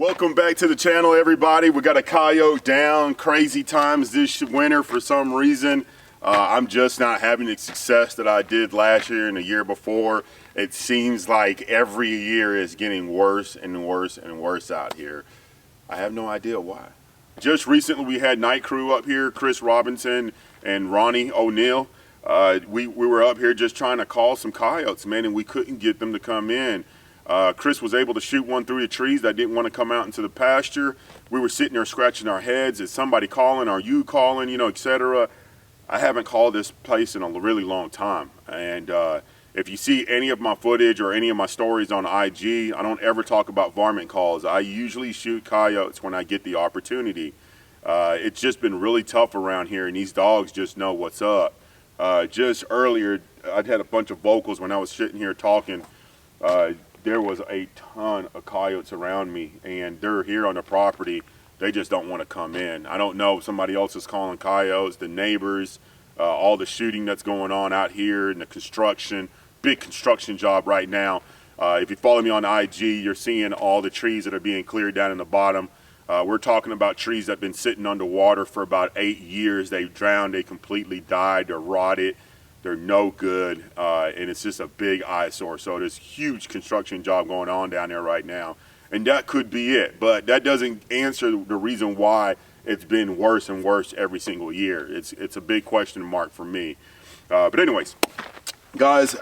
Welcome back to the channel, everybody. We got a coyote down. Crazy times this winter for some reason. I'm just not having the success that I did last year and the year before. It seems like every year is getting worse and worse and worse out here. I have no idea why. Just recently we had night crew up here, Chris Robinson and Ronnie O'Neill. We were up here just trying to call some coyotes, man, and we couldn't get them to come in. Chris was able to shoot one through the trees that didn't want to come out into the pasture. We were sitting there scratching our heads. Is somebody calling? Are you calling? You know, etc. I haven't called this place in a really long time. And if you see any of my footage or any of my stories on IG, I don't ever talk about varmint calls. I usually shoot coyotes when I get the opportunity. It's just been really tough around here, and these dogs just know what's up. Just earlier, I'd had a bunch of vocals when I was sitting here talking. There was a ton of coyotes around me, and they're here on the property. They just don't want to come in. I don't know if somebody else is calling coyotes, the neighbors, all the shooting that's going on out here, and the construction, big construction job right now. If you follow me on IG, you're seeing all the trees that are being cleared down in the bottom. We're talking about trees that have been sitting underwater for about 8 years. They've drowned, they completely died, they're rotted. They're no good, and it's just a big eyesore. So there's a huge construction job going on down there right now. And that could be it, but that doesn't answer the reason why it's been worse and worse every single year. It's a big question mark for me. But anyways, guys,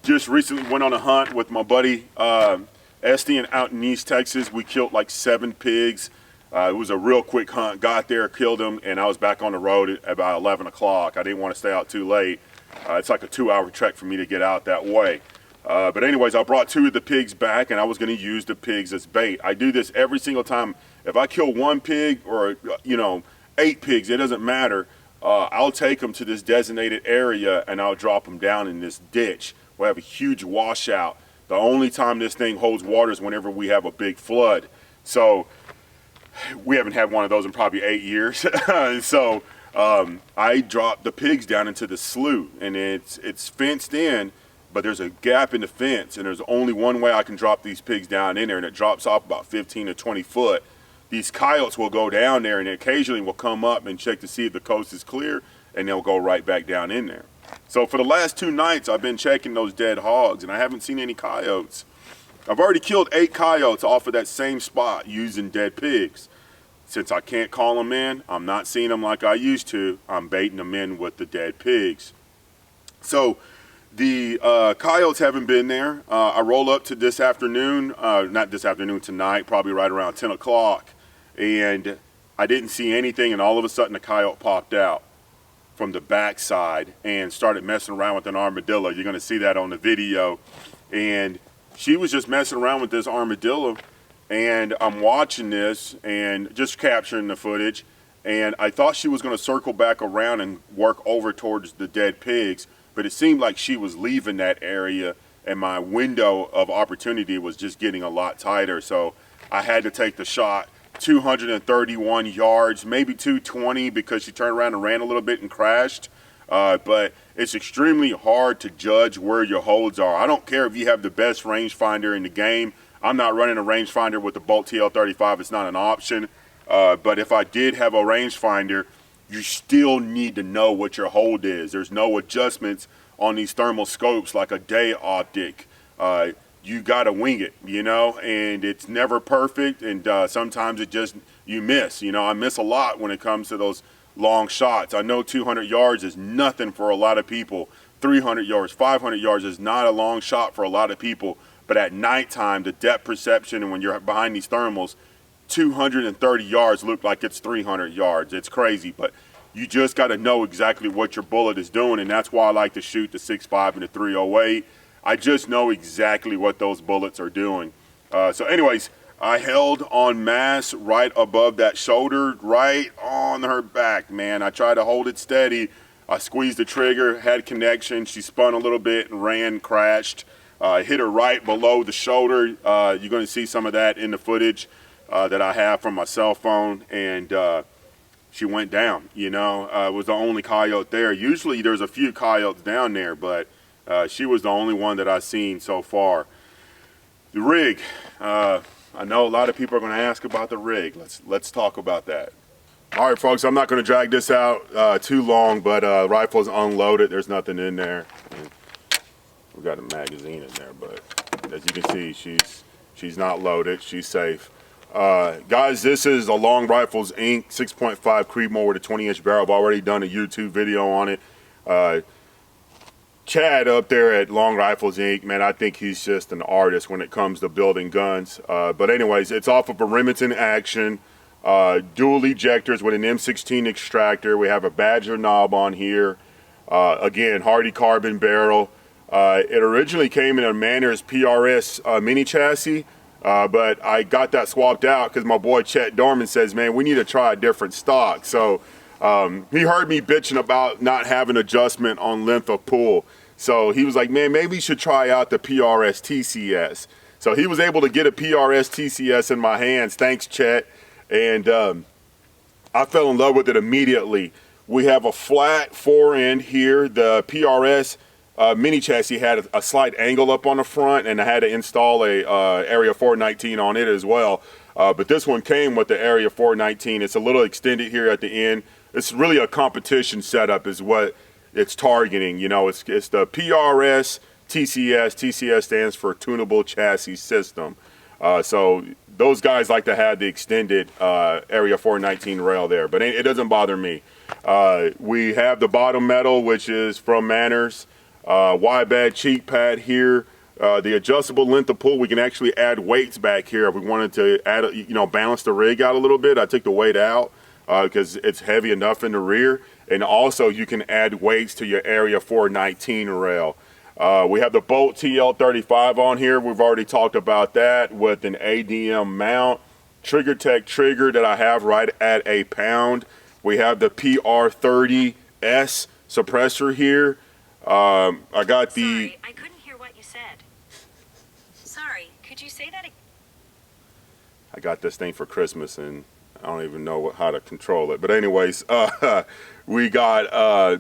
just recently went on a hunt with my buddy Estian out in East Texas. We killed like 7 pigs. It was a real quick hunt. Got there, killed them, and I was back on the road at about 11 o'clock. I didn't want to stay out too late. It's like a 2-hour trek for me to get out that way. But anyways, I brought 2 of the pigs back, and I was going to use the pigs as bait. I do this every single time. If I kill 1 pig or, 8 pigs, it doesn't matter. I'll take them to this designated area, and I'll drop them down in this ditch. We'll have a huge washout. The only time this thing holds water is whenever we have a big flood. So we haven't had one of those in probably 8 years. So I dropped the pigs down into the slough, and it's fenced in, but there's a gap in the fence, and there's only one way I can drop these pigs down in there, and it drops off about 15 to 20 foot. These coyotes will go down there, and occasionally will come up and check to see if the coast is clear, and they'll go right back down in there. So for the last 2 nights, I've been checking those dead hogs, and I haven't seen any coyotes. I've already killed 8 coyotes off of that same spot using dead pigs. Since I can't call them in, I'm not seeing them like I used to. I'm baiting them in with the dead pigs. So the coyotes haven't been there. I roll up to this afternoon, not this afternoon, tonight, probably right around 10 o'clock. And I didn't see anything, and all of a sudden a coyote popped out from the backside and started messing around with an armadillo. You're going to see that on the video. And she was just messing around with this armadillo. And I'm watching this and just capturing the footage, and I thought she was going to circle back around and work over towards the dead pigs, but it seemed like she was leaving that area, and my window of opportunity was just getting a lot tighter. So I had to take the shot. 231 yards, maybe 220, because she turned around and ran a little bit and crashed. But it's extremely hard to judge where your holds are. I don't care if you have the best rangefinder in the game. I'm not running a rangefinder with the Bolt TL35. It's not an option. But if I did have a rangefinder, you still need to know what your hold is. There's no adjustments on these thermal scopes like a day optic. You got to wing it, and it's never perfect. And sometimes you miss. I miss a lot when it comes to those long shots. I know 200 yards is nothing for a lot of people. 300 yards, 500 yards is not a long shot for a lot of people. But at nighttime, the depth perception, and when you're behind these thermals, 230 yards look like it's 300 yards. It's crazy, but you just got to know exactly what your bullet is doing, and that's why I like to shoot the 6.5 and the 308. I just know exactly what those bullets are doing. So anyways, I held on mass right above that shoulder, right on her back, man. I tried to hold it steady. I squeezed the trigger, had connection. She spun a little bit and ran, crashed. Hit her right below the shoulder. You're going to see some of that in the footage that I have from my cell phone, and she went down. It was the only coyote there. Usually there's a few coyotes down there, but she was the only one that I've seen so far. The rig, I know a lot of people are going to ask about the rig. Let's talk about that. All right, folks, I'm not going to drag this out too long, but rifle's unloaded. There's nothing in there. We got a magazine in there, but as you can see, she's not loaded. She's safe. Guys, this is a Long Rifles Inc. 6.5 Creedmoor with a 20-inch barrel. I've already done a YouTube video on it. Chad up there at Long Rifles Inc., man, I think he's just an artist when it comes to building guns. But anyways, it's off of a Remington Action, dual ejectors with an M16 extractor. We have a Badger knob on here. Again, Hardy carbon barrel. It originally came in a Manners PRS mini chassis, but I got that swapped out because my boy Chet Dorman says, man, we need to try a different stock. So he heard me bitching about not having adjustment on length of pull. So he was like, man, maybe you should try out the PRS TCS. So he was able to get a PRS TCS in my hands. Thanks, Chet. And I fell in love with it immediately. We have a flat fore end here. The PRS mini chassis had a slight angle up on the front, and I had to install a Area 419 on it as well. But this one came with the Area 419. It's a little extended here at the end. It's really a competition setup is what it's targeting. You know, it's the PRS TCS. TCS stands for Tunable Chassis System. So those guys like to have the extended Area 419 rail there, but it doesn't bother me. We have the bottom metal, which is from Manners. Wide bed cheek pad here. The adjustable length of pull, we can actually add weights back here if we wanted to add, balance the rig out a little bit. I took the weight out because it's heavy enough in the rear. And also you can add weights to your Area 419 rail. We have the Bolt TL35 on here. We've already talked about that with an ADM mount. Trigger Tech trigger that I have right at a pound. We have the PR30S suppressor here. I got the... Sorry, I couldn't hear what you said. Sorry, could you say that again? I got this thing for Christmas and I don't even know how to control it. But anyways, we got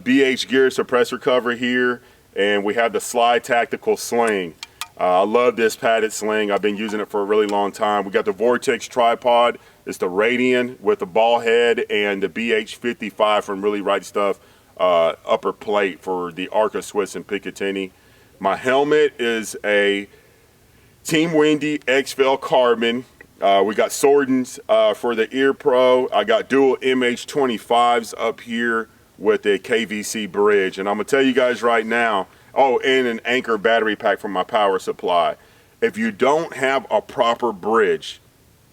BH Gear suppressor cover here, and we have the Slide Tactical Sling. I love this padded sling. I've been using it for a really long time. We got the Vortex tripod. It's the Radian with the ball head and the BH55 from Really Right Stuff upper plate for the Arca Swiss and Picatinny. My helmet is a Team Wendy XFL Carbon. We got Sordens for the Ear Pro. I got dual MH25s up here with a KVC bridge. And I'm going to tell you guys right now, oh, and an Anchor battery pack from my power supply. If you don't have a proper bridge,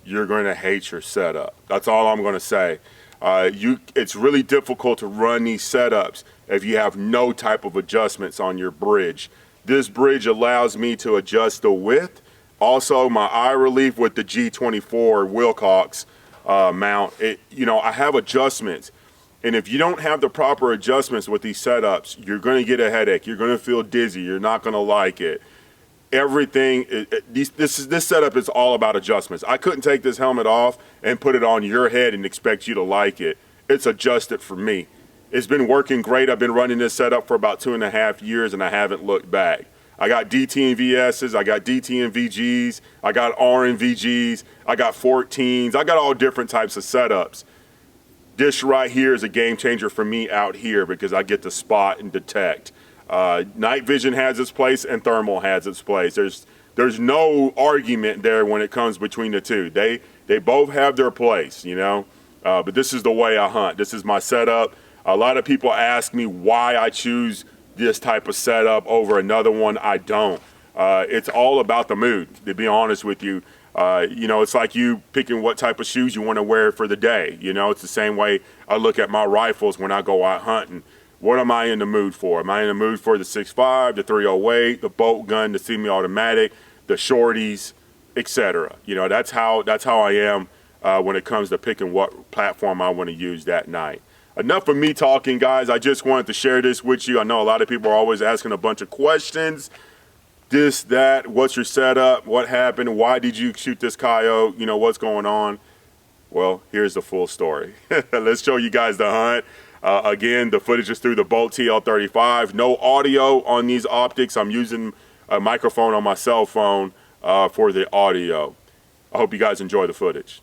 you're going to hate your setup. That's all I'm going to say. It's really difficult to run these setups if you have no type of adjustments on your bridge. This bridge allows me to adjust the width. Also, my eye relief with the G24 Wilcox mount, I have adjustments. And if you don't have the proper adjustments with these setups, you're going to get a headache. You're going to feel dizzy. You're not going to like it. Everything, this setup is all about adjustments. I couldn't take this helmet off and put it on your head and expect you to like it. It's adjusted for me. It's been working great. I've been running this setup for about 2.5 years and I haven't looked back. I got DT and VSs, I got DT and VGs, I got R and VGs, I got 14s, I got all different types of setups. This right here is a game changer for me out here because I get to spot and detect. Night vision has its place and thermal has its place. There's no argument there when it comes between the two. They both have their place, but this is the way I hunt. This is my setup. A lot of people ask me why I choose this type of setup over another one. I don't. It's all about the mood, to be honest with you. It's like you picking what type of shoes you want to wear for the day. It's the same way I look at my rifles when I go out hunting. What am I in the mood for? Am I in the mood for the 6.5, the 308, the bolt gun, the semi-automatic, the shorties, etc.? That's how I am when it comes to picking what platform I want to use that night. Enough of me talking, guys. I just wanted to share this with you. I know a lot of people are always asking a bunch of questions. This, that, what's your setup? What happened? Why did you shoot this coyote? What's going on? Well, here's the full story. Let's show you guys the hunt. Again, the footage is through the Bolt TL35. No audio on these optics. I'm using a microphone on my cell phone for the audio. I hope you guys enjoy the footage.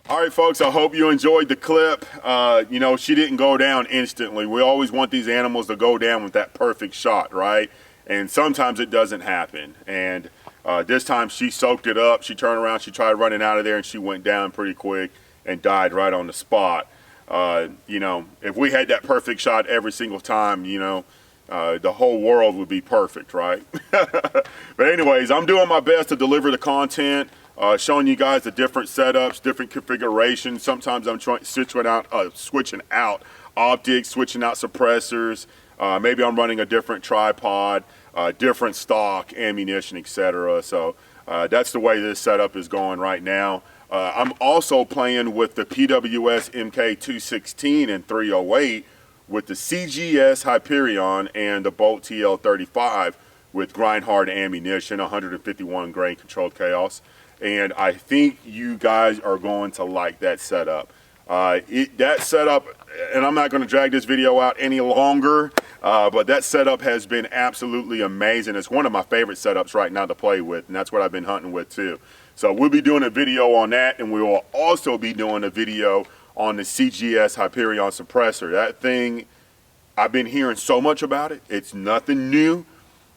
All right, folks, I hope you enjoyed the clip. You know, she didn't go down instantly. We always want these animals to go down with that perfect shot, right? And sometimes it doesn't happen. And this time she soaked it up. She turned around, she tried running out of there, and she went down pretty quick and died right on the spot. You know, if we had that perfect shot every single time, you know, the whole world would be perfect, right? But anyways, I'm doing my best to deliver the content. Showing you guys the different setups, different configurations. Sometimes I'm switching out optics, switching out suppressors. Maybe I'm running a different tripod, different stock, ammunition, etc. So that's the way this setup is going right now. I'm also playing with the PWS MK216 and 308 with the CGS Hyperion and the Bolt TL35 with grind hard ammunition, 151 grain controlled chaos. And I think you guys are going to like that setup. That setup, and I'm not going to drag this video out any longer, but that setup has been absolutely amazing. It's one of my favorite setups right now to play with, and that's what I've been hunting with too. So we'll be doing a video on that, and we will also be doing a video on the CGS Hyperion suppressor. That thing, I've been hearing so much about it. It's nothing new,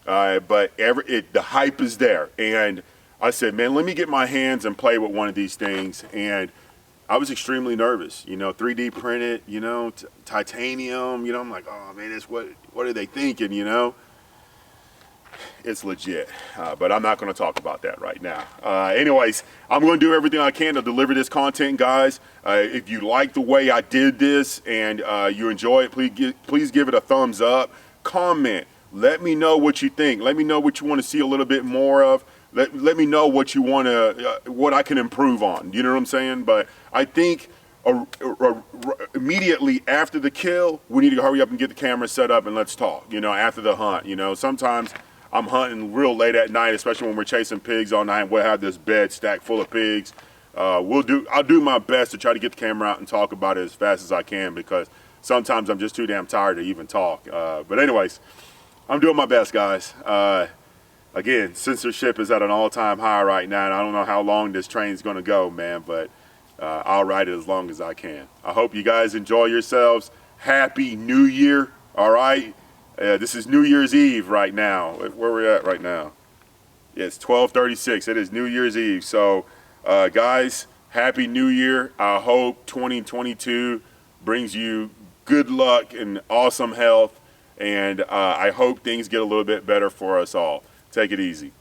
but the hype is there. And I said, man, let me get my hands and play with one of these things. And I was extremely nervous, you know, 3D printed, you know, titanium, you know, I'm like, oh man, what are they thinking, you know? It's legit, but I'm not going to talk about that right now. Anyways, I'm going to do everything I can to deliver this content, guys. If you like the way I did this and you enjoy it, please give it a thumbs up. Comment. Let me know what you think. Let me know what you want to see a little bit more of. Let me know what you want to, what I can improve on. You know what I'm saying? But I think immediately after the kill, we need to hurry up and get the camera set up and let's talk. You know, after the hunt. You know, sometimes I'm hunting real late at night, especially when we're chasing pigs all night. We'll have this bed stacked full of pigs. I'll do my best to try to get the camera out and talk about it as fast as I can because sometimes I'm just too damn tired to even talk. But anyways, I'm doing my best, guys. Again, censorship is at an all-time high right now, and I don't know how long this train's going to go, man, but I'll ride it as long as I can. I hope you guys enjoy yourselves. Happy New Year, all right? This is New Year's Eve right now. Where we're at right now? Yeah, it's 12:36. It is New Year's Eve. So, guys, Happy New Year. I hope 2022 brings you good luck and awesome health, and I hope things get a little bit better for us all. Take it easy.